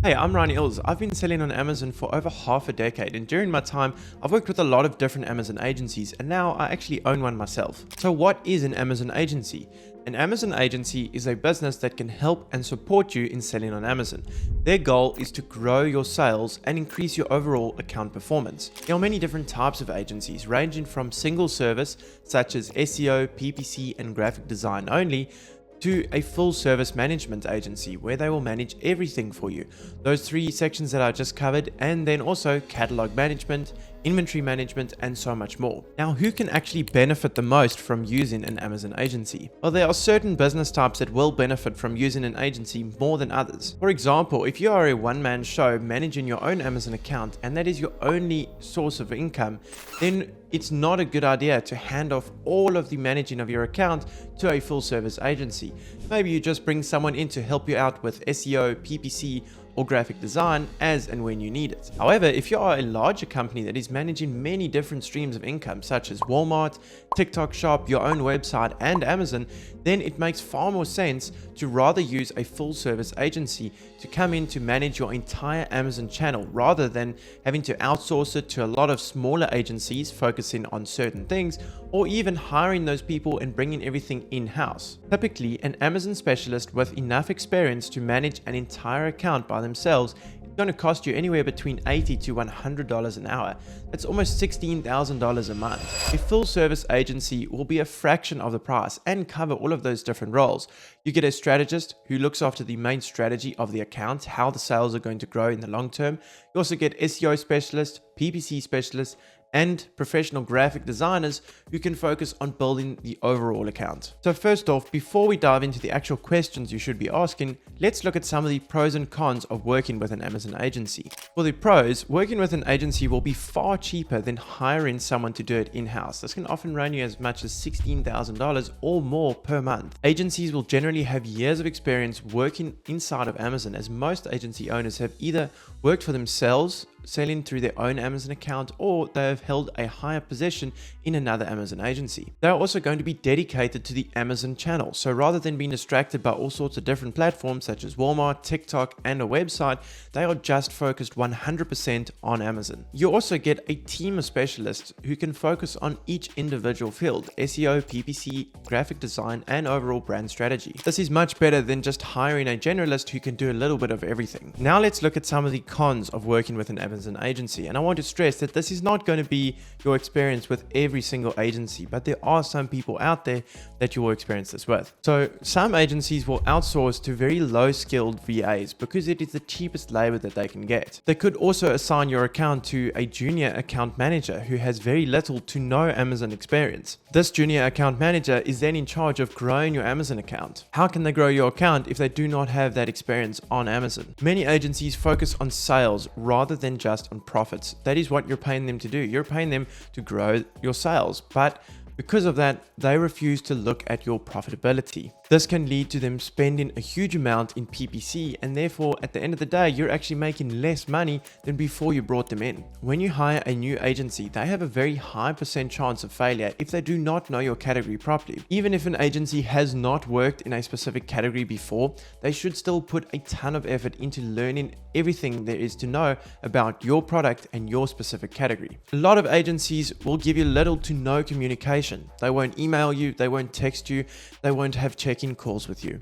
Hey, I'm Ryan Ills. I've been selling on Amazon for over half a decade, and during my time, I've worked with a lot of different Amazon agencies, and now I actually own one myself. So, what is an Amazon agency? An Amazon agency is a business that can help and support you in selling on Amazon. Their goal is to grow your sales and increase your overall account performance. There are many different types of agencies, ranging from single service, such as SEO, PPC, and graphic design only, to a full service management agency where they will manage everything for you. Those three sections that I just covered, and then also catalog management, inventory management, and so much more. Now, who can actually benefit the most from using an Amazon agency? Well, there are certain business types that will benefit from using an agency more than others. For example, if you are a one-man show managing your own Amazon account and that is your only source of income, then it's not a good idea to hand off all of the managing of your account to a full service agency. Maybe you just bring someone in to help you out with SEO, PPC, or graphic design as and when you need it. However, if you are a larger company that is managing many different streams of income, such as Walmart, TikTok Shop, your own website, and Amazon, then it makes far more sense to rather use a full service agency to come in to manage your entire Amazon channel rather than having to outsource it to a lot of smaller agencies focusing on certain things, or even hiring those people and bringing everything in-house. Typically, an Amazon specialist with enough experience to manage an entire account by themselves is going to cost you anywhere between $80 to $100 an hour. That's almost $16,000 a month. A full service agency will be a fraction of the price and cover all of those different roles. You get a strategist who looks after the main strategy of the account, how the sales are going to grow in the long term. You also get SEO specialists, PPC specialists, and professional graphic designers who can focus on building the overall account. So first off, before we dive into the actual questions you should be asking, let's look at some of the pros and cons of working with an Amazon agency. For the pros, working with an agency will be far cheaper than hiring someone to do it in-house. This can often run you as much as $16,000 or more per month. Agencies will generally have years of experience working inside of Amazon, as most agency owners have either worked for themselves, selling through their own Amazon account, or they have held a higher position in another Amazon agency. They are also going to be dedicated to the Amazon channel. So rather than being distracted by all sorts of different platforms such as Walmart, TikTok, and a website, they are just focused 100% on Amazon. You also get a team of specialists who can focus on each individual field: SEO, PPC, graphic design, and overall brand strategy. This is much better than just hiring a generalist who can do a little bit of everything. Now let's look at some of the cons of working with an Amazon agency. And I want to stress that this is not going to be your experience with every single agency, but there are some people out there that you will experience this with. So some agencies will outsource to very low skilled VAs because it is the cheapest labor that they can get. They could also assign your account to a junior account manager who has very little to no Amazon experience. This junior account manager is then in charge of growing your Amazon account. How can they grow your account if they do not have that experience on Amazon? Many agencies focus on sales rather than just on profits. That is what you're paying them to do. You're paying them to grow your sales, but because of that, they refuse to look at your profitability. This can lead to them spending a huge amount in PPC, and therefore at the end of the day, you're actually making less money than before you brought them in. When you hire a new agency, they have a very high % chance of failure if they do not know your category properly. Even if an agency has not worked in a specific category before, they should still put a ton of effort into learning everything there is to know about your product and your specific category. A lot of agencies will give you little to no communication. They won't email you, they won't text you, they won't have check-in calls with you.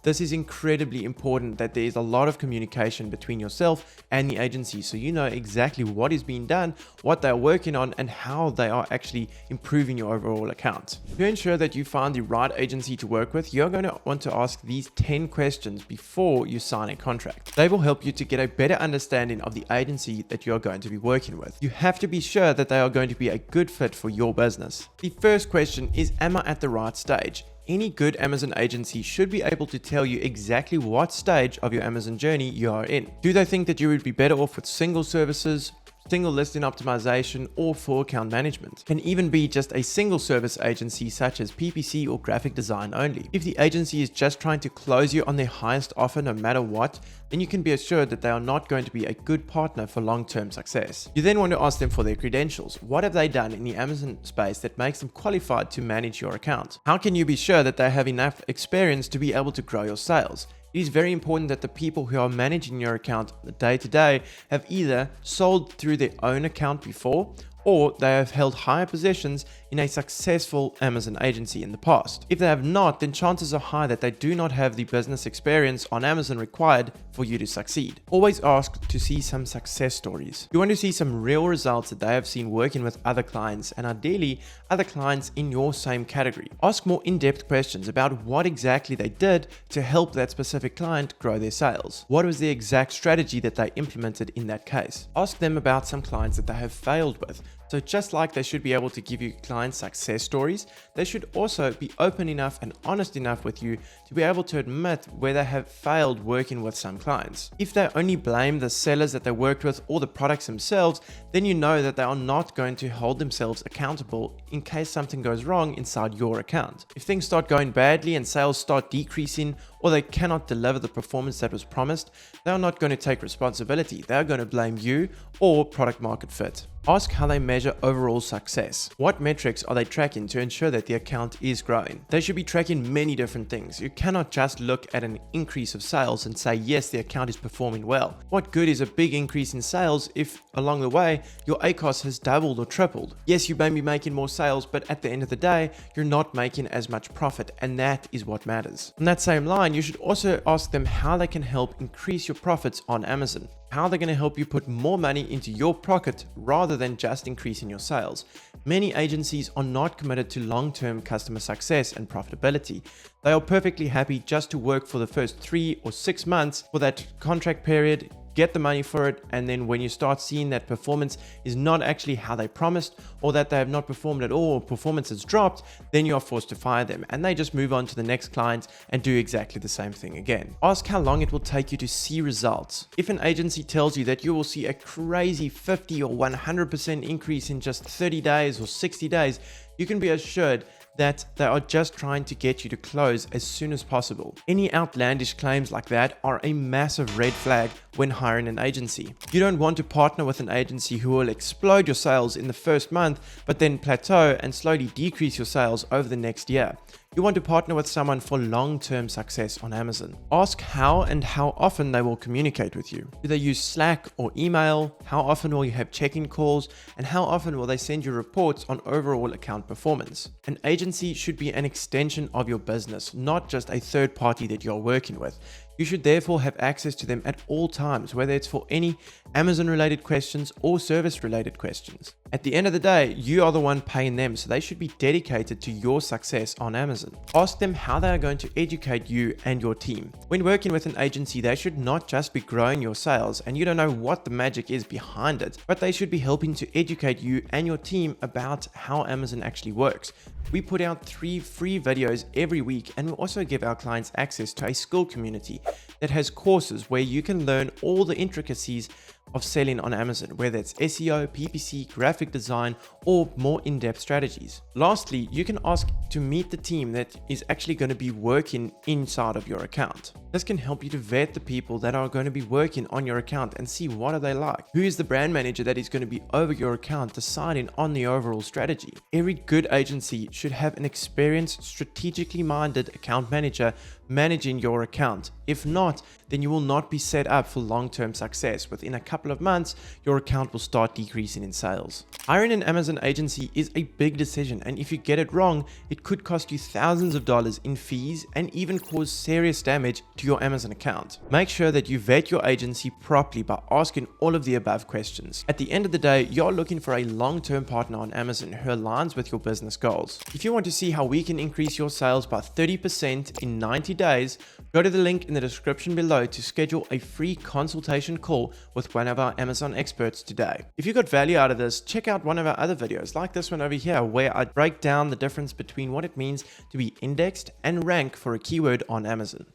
This is incredibly important, that there is a lot of communication between yourself and the agency, so you know exactly what is being done, what they're working on, and how they are actually improving your overall account. To ensure that you find the right agency to work with, you're going to want to ask these 10 questions before you sign a contract. They will help you to get a better understanding of the agency that you're going to be working with. You have to be sure that they are going to be a good fit for your business. The first question is, am I at the right stage? Any good Amazon agency should be able to tell you exactly what stage of your Amazon journey you are in. Do they think that you would be better off with single services, single listing optimization, or full account management? Can even be just a single service agency such as PPC or graphic design only. If the agency is just trying to close you on their highest offer no matter what, then you can be assured that they are not going to be a good partner for long-term success. You then want to ask them for their credentials. What have they done in the Amazon space that makes them qualified to manage your account? How can you be sure that they have enough experience to be able to grow your sales? It is very important that the people who are managing your account day to day have either sold through their own account before, or they have held higher positions in a successful Amazon agency in the past. If they have not, then chances are high that they do not have the business experience on Amazon required for you to succeed. Always ask to see some success stories. You want to see some real results that they have seen working with other clients, and ideally other clients in your same category. Ask more in-depth questions about what exactly they did to help that specific client grow their sales. What was the exact strategy that they implemented in that case? Ask them about some clients that they have failed with. So just like they should be able to give you client success stories, they should also be open enough and honest enough with you to be able to admit where they have failed working with some clients. If they only blame the sellers that they worked with or the products themselves, then you know that they are not going to hold themselves accountable in case something goes wrong inside your account. If things start going badly and sales start decreasing, or they cannot deliver the performance that was promised, they are not going to take responsibility. They are going to blame you or product market fit. Ask how they measure overall success. What metrics are they tracking to ensure that the account is growing? They should be tracking many different things. You cannot just look at an increase of sales and say, yes, the account is performing well. What good is a big increase in sales if along the way your ACoS has doubled or tripled? Yes, you may be making more sales, but at the end of the day, you're not making as much profit, and that is what matters. On that same line, you should also ask them how they can help increase your profits on Amazon. How they're going to help you put more money into your pocket rather than just increasing your sales. Many agencies are not committed to long-term customer success and profitability. They are perfectly happy just to work for the first 3 or 6 months for that contract period, get the money for it, and then when you start seeing that performance is not actually how they promised, or that they have not performed at all, or performance has dropped, then you are forced to fire them and they just move on to the next client and do exactly the same thing again. Ask how long it will take you to see results. If an agency tells you that you will see a crazy 50 or 100% increase in just 30 days or 60 days, you can be assured that they are just trying to get you to close as soon as possible. Any outlandish claims like that are a massive red flag when hiring an agency. You don't want to partner with an agency who will explode your sales in the first month, but then plateau and slowly decrease your sales over the next year. You want to partner with someone for long-term success on Amazon. Ask how and how often they will communicate with you. Do they use Slack or email? How often will you have check-in calls? And how often will they send you reports on overall account performance? An agency should be an extension of your business, not just a third party that you're working with. You should therefore have access to them at all times, whether it's for any Amazon related questions or service related questions. At the end of the day, you are the one paying them, so they should be dedicated to your success on Amazon. Ask them how they are going to educate you and your team. When working with an agency, they should not just be growing your sales and you don't know what the magic is behind it, but they should be helping to educate you and your team about how Amazon actually works. We put out 3 free videos every week, and we also give our clients access to a skill community that has courses where you can learn all the intricacies of selling on Amazon, whether it's SEO, PPC, graphic design, or more in-depth strategies. Lastly, you can ask to meet the team that is actually going to be working inside of your account. This can help you to vet the people that are going to be working on your account and see what are they like. Who is the brand manager that is going to be over your account deciding on the overall strategy? Every good agency should have an experienced, strategically minded account manager managing your account. If not, then you will not be set up for long-term success. Within a couple of months, your account will start decreasing in sales. Hiring an Amazon agency is a big decision, and if you get it wrong, it could cost you thousands of dollars in fees and even cause serious damage to your Amazon account. Make sure that you vet your agency properly by asking all of the above questions. At the end of the day, you're looking for a long-term partner on Amazon who aligns with your business goals. If you want to see how we can increase your sales by 30% in 90 days, go to the link in the description below to schedule a free consultation call with one of our Amazon experts today. If you got value out of this, check out one of our other videos like this one over here, where I break down the difference between what it means to be indexed and rank for a keyword on Amazon.